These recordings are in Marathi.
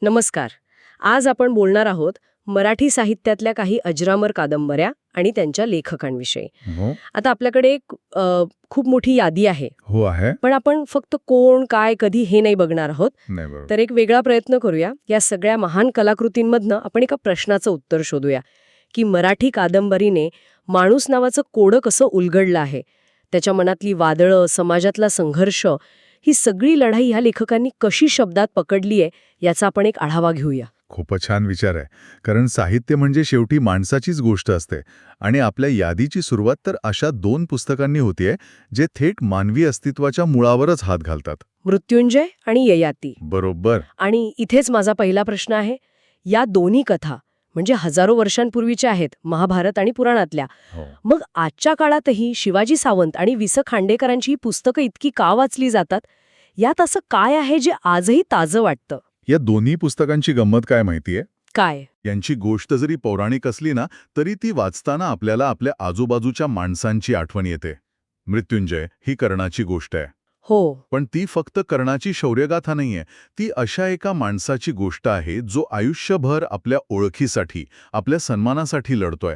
नमस्कार. आज आपण बोलणार आहोत मराठी साहित्यातल्या काही अजरामर कादंबऱ्या आणि त्यांच्या लेखकांविषयी. हो आता आपल्याकडे एक खूप मोठी यादी आहे, हो आहे पण आपण फक्त कोण, काय, कधी हे नाही बघणार आहोत. नाही बरोबर तर एक वेगळा प्रयत्न करूया. या सगळ्या महान कलाकृतींमधनं आपण एका प्रश्नाचं उत्तर शोधूया की मराठी कादंबरीने माणूस नावाचं कोडं कसं उलगडलं आहे. त्याच्या मनातली वादळं, समाजातला संघर्ष, ही सगळी लढाई ह्या लेखकांनी कशी शब्दात पकडली आहे याचा आपण एक आढावा घेऊया. खूपच छान विचार आहे. कारण साहित्य म्हणजे शेवटी माणसाचीच गोष्ट असते आणि आपल्या यादीची सुरुवात तर अशा 2 पुस्तकांनी होतीये जे थेट मानवी अस्तित्वाच्या मुळावरच हात घालतात. मृत्युंजय आणि ययाती. बरोबर. आणि इथेच माझा पहिला प्रश्न आहे, या दोन्ही कथा म्हणजे हजारो वर्षांपूर्वीच्या आहेत, महाभारत आणि पुराणातल्या. हो मग आजच्या काळातही शिवाजी सावंत आणि वि स खांडेकरांची ही पुस्तकं इतकी का वाचली जातात? यात असं काय आहे जे आजही ताजं वाटतं? या दोन्ही पुस्तकांची गंमत काय माहितीये? काय? यांची गोष्ट जरी पौराणिक असली ना तरी ती वाचताना आपल्याला आपल्या आजूबाजूच्या माणसांची आठवण येते. मृत्युंजय ही कर्णाची गोष्ट आहे, हो. पण ती फक्त कर्णाची शौर्यगाथा नाहीये. ती अशा एका माणसाची गोष्ट आहे जो आयुष्यभर आपल्या ओळखीसाठी, आपल्या सन्मानासाठी लढतोय.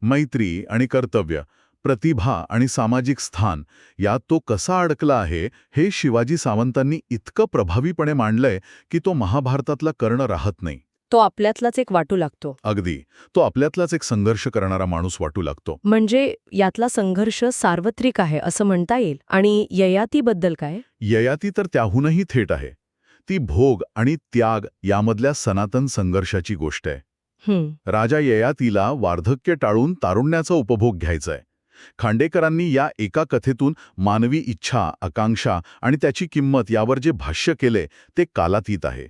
मैत्री आणि कर्तव्य, प्रतिभा आणि सामाजिक स्थान यात तो कसा अडकला आहे हे शिवाजी सावंतांनी इतकं प्रभावीपणे मांडलंय की तो महाभारतातला कर्ण राहत नाही. तो आपल्यातलाच एक वाटू लागतो. अगदी. तो आपल्यातलाच एक संघर्ष करणारा माणूस वाटू लागतो. म्हणजे यातला संघर्ष सार्वत्रिक आहे असं म्हणता येईल. आणि ययातीबद्दल काय? ययाती तर त्याहूनही थेट आहे. ती भोग आणि त्याग यामधल्या सनातन संघर्षाची गोष्ट आहे. राजा ययातीला वार्धक्य टाळून तारुण्याचा उपभोग घ्यायचाय. खांडेकरांनी या एका कथेतून मानवी इच्छा, आकांक्षा आणि त्याची किंमत यावर जे भाष्य केले ते कालातीत आहे.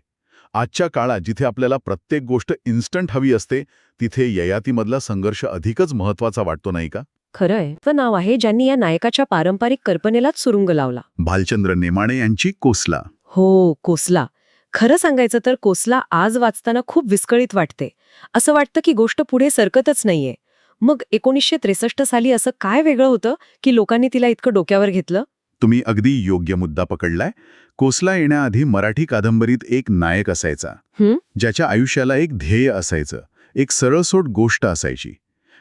आजच्या काळात जिथे आपल्याला प्रत्येक गोष्ट इन्स्टंट हवी असते, तिथे ययातीमधला संघर्ष अधिकच महत्वाचा वाटतो नाही का? खरंय. तर नाव आहे ज्यांनी या नायकाच्या पारंपरिक कल्पनेलाच सुरुंग लावला. भालचंद्र नेमाडे यांची कोसला. हो, कोसला. खरं सांगायचं तर कोसला आज वाचताना खूप विस्कळीत वाटते. असं वाटतं की गोष्ट पुढे सरकतच नाहीये. मग 1963 साली असं काय वेगळं होतं की लोकांनी तिला इतकं डोक्यावर घेतलं? तुम्ही अगदी योग्य मुद्दा पकडलाय. कोसला येण्याआधी मराठी कादंबरीत एक नायक असायचा, ज्याच्या आयुष्याला एक ध्येय असायचं, एक सरळसोट गोष्ट असायची.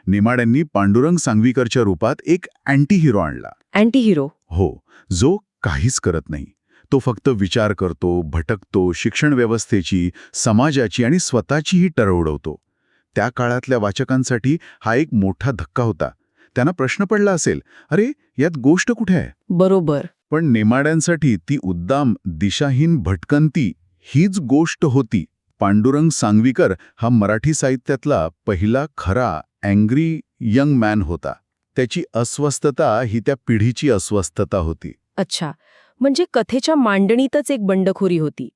नेमाड्यांनी पांडुरंग सांगवीकरच्या रूपात एक अँटी हिरो आणला. Anti hero? हो, जो काहीच करत नाही. तो फक्त विचार करतो, भटकतो, शिक्षण व्यवस्थेची, समाजाची आणि स्वतःचीही टर उडवतो. त्या काळातल्या वाचकांसाठी हा एक मोठा धक्का होता. त्यांना प्रश्न पडला असेल, अरे यात गोष्ट कुठे आहे? बरोबर. पण नेमाड्यांसाठी ती उद्दाम, दिशाहीन भटकंती हीच गोष्ट होती. पांडुरंग सांगवीकर हा मराठी साहित्यातला पहिला खरा अँग्री यंग मॅन होता. त्याची अस्वस्थता ही त्या पिढीची अस्वस्थता होती. अच्छा, म्हणजे कथेच्या मांडणीतच एक बंडखोरी होती.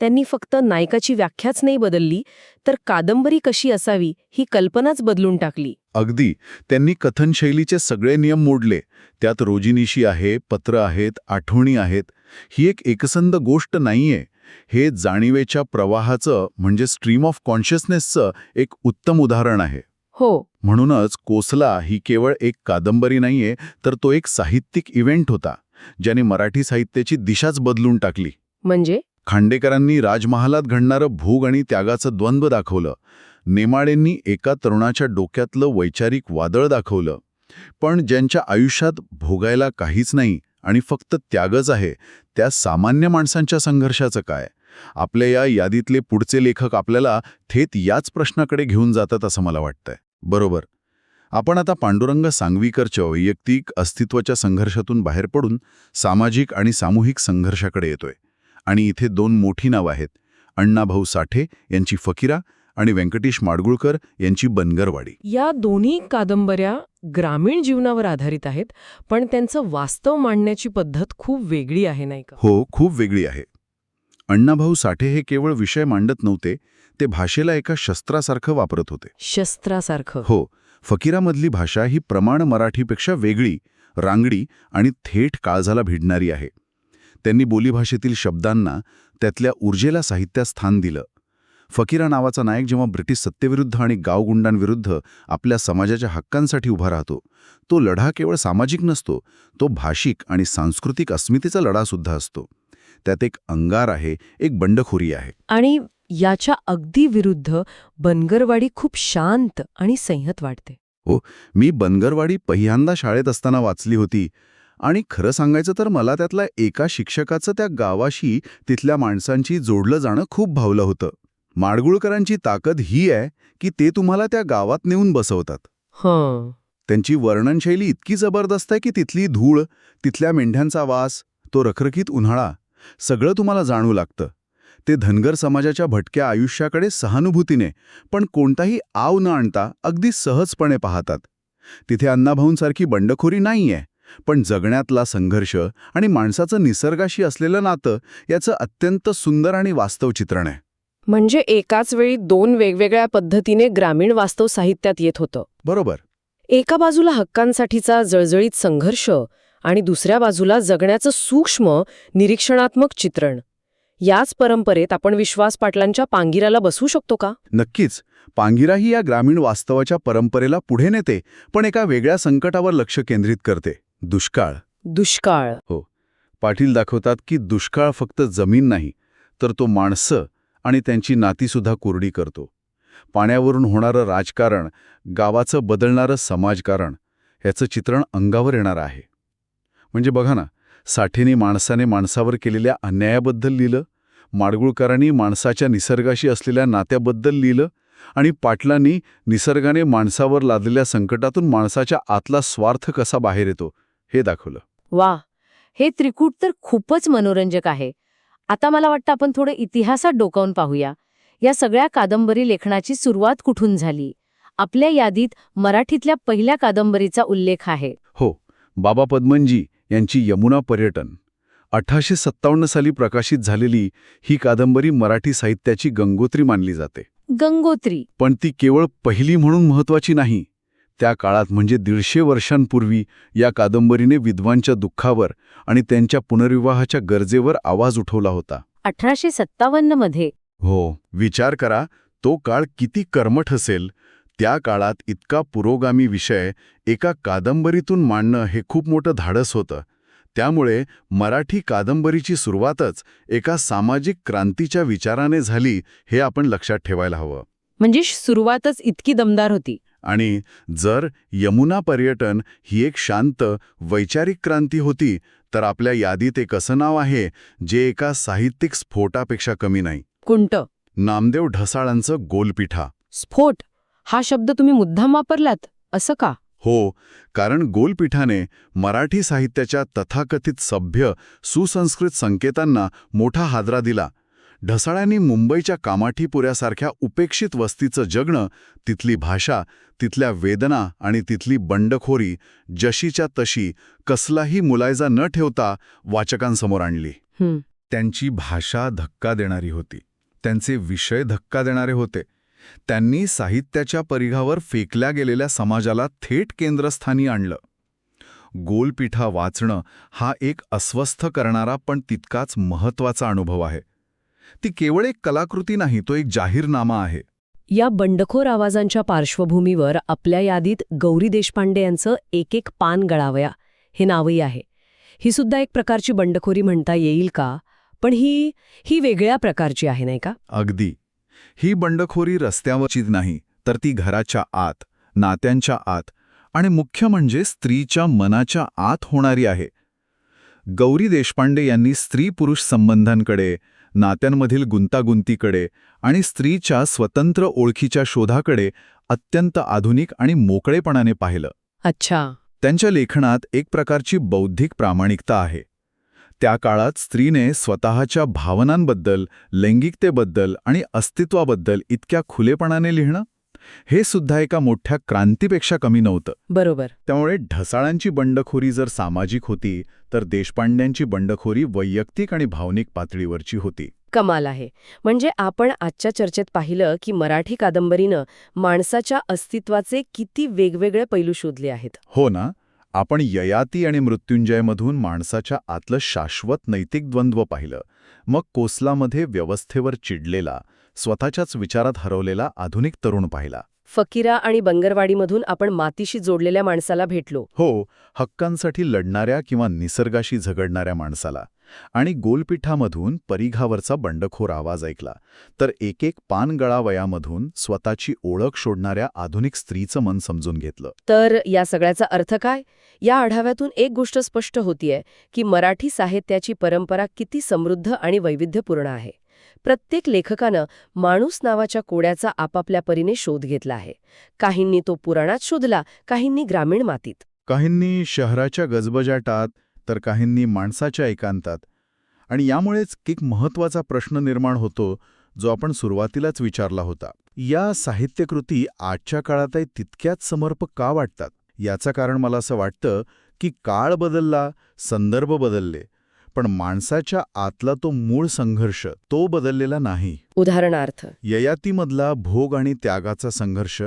त्यांनी फक्त नायकाची व्याख्याच नाही बदलली, तर कादंबरी कशी असावी ही कल्पनाच बदलून टाकली. अगदी. त्यांनी कथनशैलीचे सगळे नियम मोडले. त्यात रोजिनीशी आहे, पत्र आहेत, आठवणी आहेत. ही एक एकसंध गोष्ट नाहीये. हे जाणीवेच्या प्रवाहाचं म्हणजे स्ट्रीम ऑफ कॉन्शियसनेसचं एक उत्तम उदाहरण आहे. हो. म्हणूनच कोसला ही केवळ एक कादंबरी नाहीये, तर तो एक साहित्यिक इव्हेंट होता, ज्याने मराठी साहित्याची दिशाच बदलून टाकली. म्हणजे? खांडेकरांनी राजमहालात घडणारं भोग आणि त्यागाचं द्वंद्व दाखवलं. नेमाडेंनी एका तरुणाच्या डोक्यातलं वैचारिक वादळ दाखवलं. पण ज्यांच्या आयुष्यात भोगायला काहीच नाही आणि फक्त त्यागच आहे, त्या सामान्य माणसांच्या संघर्षाचं काय? आपल्या या यादीतले पुढचे लेखक आपल्याला थेट याच प्रश्नाकडे घेऊन जातात असं मला वाटतंय. बरोबर. आपण आता पांडुरंग सांगवीकरच्या वैयक्तिक अस्तित्वाच्या संघर्षातून बाहेर पडून सामाजिक आणि सामूहिक संघर्षाकडे येतोय. आणि इथे 2 मोठी नावं आहेत. अण्णाभाऊ साठे यांची फकीरा आणि व्यंकटेश माडगुळकर यांची बनगरवाडी. या दोन्ही कादंबऱ्या ग्रामीण जीवनावर आधारित आहेत, पण त्यांचं वास्तव मांडण्याची पद्धत खूप वेगळी आहे, नाही का? हो, खूप वेगळी आहे. अण्णाभाऊ साठे हे केवळ विषय मांडत नव्हते, ते भाषेला एका शस्त्रासारखं वापरत होते. शस्त्रासारखं? हो. फकीरामधली भाषा ही प्रमाण मराठीपेक्षा वेगळी, रांगडी आणि थेट काळजाला भिडणारी आहे. त्यांनी बोलीभाषेतील शब्दांना, त्यातल्या ऊर्जेला साहित्यात स्थान दिलं. फकीरा नावाचा नायक जेव्हा ब्रिटिश सत्तेविरुद्ध आणि गावगुंडांविरुद्ध आपल्या समाजाच्या हक्कांसाठी उभा राहतो, तो लढा केवळ सामाजिक नसतो, तो भाषिक आणि सांस्कृतिक अस्मितेचा लढासुद्धा असतो. त्यात एक अंगार आहे, एक बंडखोरी आहे. आणि याच्या अगदी विरुद्ध बनगरवाडी खूप शांत आणि संयत वाटते. मी बनगरवाडी पहिल्यांदा शाळेत असताना वाचली होती आणि खरं सांगायचं तर मला त्यातल्या एका शिक्षकाचं त्या गावाशी तिथल्या माणसांची जोडलं जाणं खूप भावलं होतं. माडगुळकरांची ताकद ही आहे की ते तुम्हाला त्या गावात नेऊन बसवतात. हं. त्यांची वर्णनशैली इतकी जबरदस्त आहे की तिथली धूळ, तिथल्या मेंढ्यांचा वास, तो रखरखीत उन्हाळा, सगळं तुम्हाला जाणवू लागतं. ते धनगर समाजाच्या भटक्या आयुष्याकडे सहानुभूतीने पण कोणताही आव न आणता अगदी सहजपणे पाहतात. तिथे अण्णाभाऊंसारखी बंडखोरी नाहीये, पण जगण्यातला संघर्ष आणि माणसाचं निसर्गाशी असलेलं नातं याचं अत्यंत सुंदर आणि वास्तव चित्रण आहे. म्हणजे एकाच वेळी दोन वेगवेगळ्या पद्धतीने ग्रामीण वास्तव साहित्यात येत होतं. बरोबर. एका बाजूला हक्कांसाठीचा जळजळीत संघर्ष आणि दुसऱ्या बाजूला जगण्याचं सूक्ष्म निरीक्षणात्मक चित्रण. याच परंपरेत आपण विश्वास पाटलांच्या पांगिराला बसवू शकतो का? नक्कीच. पांगिराही या ग्रामीण वास्तवाच्या परंपरेला पुढे नेते, पण एका वेगळ्या संकटावर लक्ष केंद्रित करते. दुष्काळ. दुष्काळ. पाटील दाखवतात की दुष्काळ फक्त जमीन नाही, तर तो माणसं आणि त्यांची नातीसुद्धा कोरडी करतो. पाण्यावरून होणारं राजकारण, गावाचं बदलणारं समाजकारण, याचं चित्रण अंगावर येणारं आहे. म्हणजे बघा ना, साठेंनी माणसाने माणसावर केलेल्या अन्यायाबद्दल लिहिलं, माडगुळकरांनी माणसाच्या निसर्गाशी असलेल्या नात्याबद्दल लिहिलं आणि पाटलांनी निसर्गाने माणसावर लादलेल्या संकटातून माणसाच्या आतला स्वार्थ कसा बाहेर येतो हे दाखवलं. वा, हे त्रिकूट तर खूपच मनोरंजक आहे. आता मला वाटतं आपण थोडं इतिहासात डोकावून पाहूया. या सगळ्या कादंबरी लेखनाची सुरुवात कुठून झाली? आपल्या यादीत मराठीतल्या पहिल्या कादंबरीचा उल्लेख आहे. हो, बाबा पद्मनजी यांची यमुना पर्यटन. 1857 साली प्रकाशित झालेली ही कादंबरी मराठी साहित्याची गंगोत्री मानली जाते. गंगोत्री. पण ती केवळ पहिली म्हणून महत्वाची नाही. त्या काळात म्हणजे 150 वर्षांपूर्वी या कादंबरीने विधवांच्या दुःखावर आणि त्यांच्या पुनर्विवाहाच्या गरजेवर आवाज उठवला होता. 1857 मध्ये. हो, विचार करा, तो काळ किती कर्मठ असेल. त्या काळात इतका पुरोगामी विषय एका कादंबरीतून मांडणं हे खूप मोठं धाडस होतं. त्यामुळे मराठी कादंबरीची सुरुवातच एका सामाजिक क्रांतीच्या विचाराने झाली हे आपण लक्षात ठेवायला हवं. म्हणजे सुरुवातच इतकी दमदार होती. आणि जर यमुना पर्यटन ही एक शांत, वैचारिक क्रांती होती, तर आपल्या यादीत एक असं नाव आहे जे एका साहित्यिक स्फोटापेक्षा कमी नाही. कोणतं? नामदेव ढसाळांचं गोलपिठा. स्फोट हा शब्द तुम्ही मुद्दाम वापरलात, असं का? हो, कारण गोलपिठाने मराठी साहित्याच्या तथाकथित सभ्य, सुसंस्कृत संकेतांना मोठा हादरा दिला. ढसाळ्यांनी मुंबईच्या कामाठीपुऱ्यासारख्या उपेक्षित वस्तीचं जगणं, तिथली भाषा, तिथल्या वेदना आणि तिथली बंडखोरी जशीच्या तशी कसलाही मुलायजा न ठेवता वाचकांसमोर आणली. त्यांची भाषा धक्का देणारी होती. त्यांचे विषय धक्का देणारे होते. त्यांनी साहित्याच्या परिघावर फेकल्या गेलेल्या समाजाला थेट केंद्रस्थानी आणलं. गोलपिठा वाचणं हा एक अस्वस्थ करणारा पण तितकाच महत्त्वाचा अनुभव आहे. ती केवळ एक कलाकृती नाही, तो एक जाहीरनामा आहे. या बंडखोर आवाजांच्या पार्श्वभूमीवर आपल्या यादीत गौरी देशपांडे यांचं एक एक पान गळावया हे नावही आहे. ही सुद्धा एक प्रकारची बंडखोरी म्हणता येईल का? पण ही वेगळ्या प्रकारची आहे, नाही का? अगदी. ही बंडखोरी रस्त्यावरची नाही, तर ती घराच्या आत, नात्यांच्या आत आणि मुख्य म्हणजे स्त्रीच्या मनाच्या आत होणारी आहे. गौरी देशपांडे यांनी स्त्री-पुरुष संबंधांकडे, नात्यांमधील गुंतागुंतीकडे आणि स्त्रीच्या स्वतंत्र ओळखीच्या शोधाकडे अत्यंत आधुनिक आणि मोकळेपणाने पाहिलं. अच्छा. त्यांच्या लेखनात एक प्रकारची बौद्धिक प्रामाणिकता आहे. त्या काळात स्त्रीने स्वतःच्या भावनांबद्दल, लैंगिकतेबद्दल आणि अस्तित्वाबद्दल इतक्या खुलेपणाने लिहिणं, हे सुद्धा एका मोठ्या क्रांतीपेक्षा कमी नव्हतं. बरोबर. त्यामुळे ढसाळांची बंडखोरी जर सामाजिक होती, तर देशपांड्यांची बंडखोरी वैयक्तिक आणि भावनिक पातळीवरची होती. कमाल आहे. म्हणजे आपण आजच्या चर्चेत पाहिलं की मराठी कादंबरीनं माणसाच्या अस्तित्वाचे किती वेगवेगळे पैलू शोधले आहेत. हो ना. आपण ययाती आणि मृत्युंजयमधून माणसाच्या आतलं शाश्वत नैतिक द्वंद्व पाहिलं. मग कोसलामध्ये व्यवस्थेवर चिडलेला, स्वतःच्याच विचारात हरवलेला आधुनिक तरुण पाहिला. फकीरा आणि बंगरवाडीमधून आपण मातीशी जोडलेल्या माणसाला भेटलो. हो, हक्कांसाठी लढणाऱ्या किंवा निसर्गाशी झगडणाऱ्या माणसाला. आणि गोलपीठामधून परिघावरचा बंडखोर आवाज ऐकला. तर एक पानगळा वयामधून स्वतःची ओळख शोधणाऱ्या आधुनिक स्त्रीचं मन समजून घेतलं. तर या सगळ्याचा अर्थ काय? या आढाव्यातून एक गोष्ट स्पष्ट होतीये की मराठी साहित्याची परंपरा किती समृद्ध आणि वैविध्यपूर्ण आहे. प्रत्येक लेखकानं माणूस नावाच्या कोड्याचा आपापल्या परीने शोध घेतला आहे. काहींनी तो पुराणात शोधला, काहींनी ग्रामीण मातीत. काहींनी शहराच्या गजबजाटात, तर काहींनी माणसाच्या एकांतात. आणि यामुळेच एक महत्त्वाचा प्रश्न निर्माण होतो, जो आपण सुरुवातीलाच विचारला होता. या साहित्यकृती आजच्या काळातही तितक्याच समर्पक का वाटतात? याचं कारण मला असं वाटतं की काळ बदलला, संदर्भ बदलले, पण माणसाच्या आतला तो मूळ संघर्ष तो बदललेला नाही. उदाहरणार्थ, ययातीमधला भोग आणि त्यागाचा संघर्ष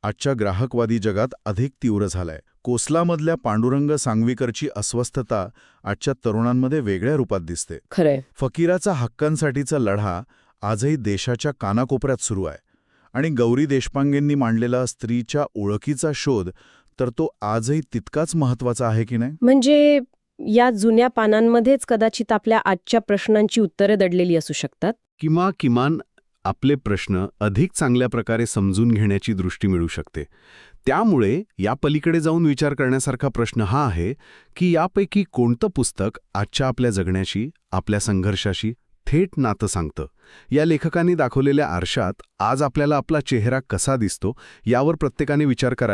आजच्या ग्राहकवादी जगात अधिक तीव्र झालाय. कोसलामधल्या पांडुरंग सांगवीकरची अस्वस्थता आजच्या तरुणांमध्ये वेगळ्या रूपात दिसते. खरंय. फकीराचा हक्कांसाठीचा लढा आजही देशाच्या कानाकोपऱ्यात सुरू आहे. आणि गौरी देशपांडेंनी मांडलेला स्त्रीच्या ओळखीचा शोध, तर तो आजही तितकाच महत्त्वाचा आहे की नाही? म्हणजे या जुन्या पानांमध्येच कदाचित आपल्या आजच्या प्रश्नांची उत्तरे दडलेली असू शकतात. किंवा किमान आपले प्रश्न अधिक चांगल्या प्रकारे समजून घेण्याची दृष्टी मिळू शकते. त्यामुळे या पलीकडे जाऊन विचार करण्यासारखा प्रश्न हा आहे की यापैकी कोणतं पुस्तक आजच्या आपल्या जगण्याशी, आपल्या संघर्षाशी थेट नातं सांगतं. या लेखकांनी दाखवलेल्या आरशात आज आपल्याला आपला चेहरा कसा दिसतो यावर प्रत्येकाने विचार करायला